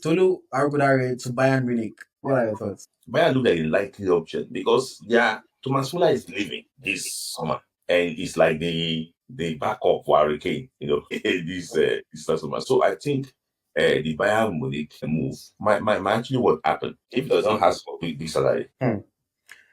Tolu Arokodare to Bayern Munich. What are your thoughts? Bayern look like a likely option because Thomas Muller is leaving this summer, and it's like the backup for Hurricane, this summer. So I think the Bayern Munich move might actually what happen if it doesn't have big salary.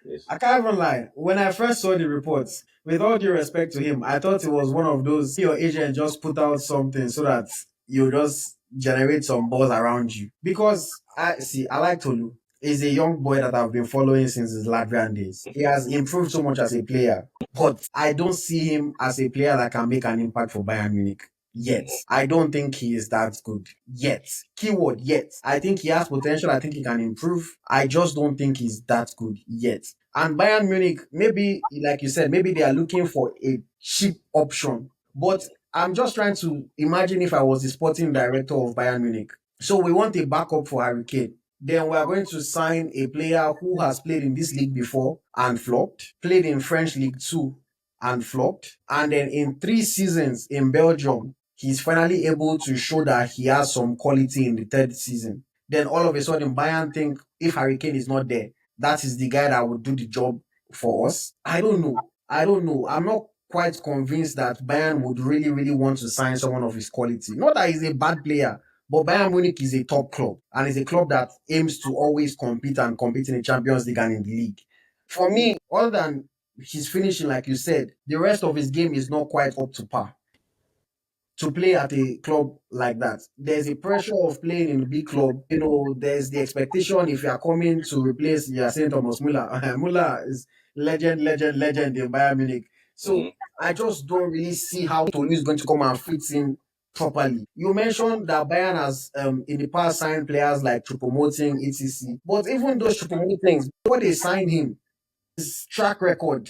Yes. I can't even lie. When I first saw the reports, with all due respect to him, I thought it was one of those your agent just put out something so that you just generate some buzz around you. Because I like Tolu. He's a young boy that I've been following since his Latvian days. He has improved so much as a player, but I don't see him as a player that can make an impact for Bayern Munich. Yet. I don't think he is that good. Yet. Keyword yet. I think he has potential. I think he can improve. I just don't think he's that good yet. And Bayern Munich, maybe, like you said, maybe they are looking for a cheap option. But I'm just trying to imagine if I was the sporting director of Bayern Munich. So we want a backup for Harry Kane. Then we are going to sign a player who has played in this league before and flopped, played in French League 2 and flopped, and then in 3 seasons in Belgium, he's finally able to show that he has some quality in the third season. Then all of a sudden, Bayern think if Harry Kane is not there, that is the guy that would do the job for us. I don't know. I'm not quite convinced that Bayern would really, really want to sign someone of his quality. Not that he's a bad player, but Bayern Munich is a top club and is a club that aims to always compete and compete in the Champions League and in the league. For me, other than his finishing, like you said, the rest of his game is not quite up to par to play at a club like that. There's a pressure of playing in a big club. There's the expectation if you are coming to replace Yasin Thomas Muller. Muller is legend in Bayern Munich. So I just don't really see how Tolu is going to come and fit in properly. You mentioned that Bayern has in the past signed players like Choupo-Moting, etc. But even those Choupo-Moting, before they signed him, his track record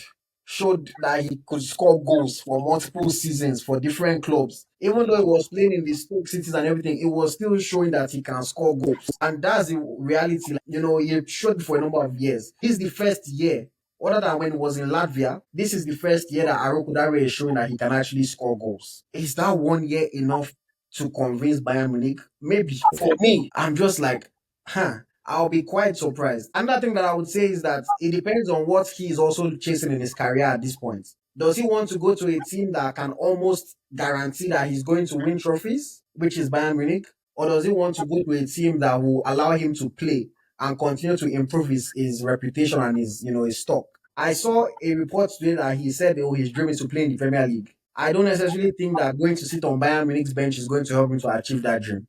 showed that he could score goals for multiple seasons for different clubs. Even though he was playing in the Stoke cities and everything, it was still showing that he can score goals. And that's the reality. He showed for a number of years. This is the first year, other than when he was in Latvia, this is the first year that Arokodare is showing that he can actually score goals. Is that 1 year enough to convince Bayern Munich? Maybe. For me, I'm just like, I'll be quite surprised. Another thing that I would say is that it depends on what he is also chasing in his career at this point. Does he want to go to a team that can almost guarantee that he's going to win trophies, which is Bayern Munich? Or does he want to go to a team that will allow him to play and continue to improve his reputation and his stock? I saw a report today that he said his dream is to play in the Premier League. I don't necessarily think that going to sit on Bayern Munich's bench is going to help him to achieve that dream.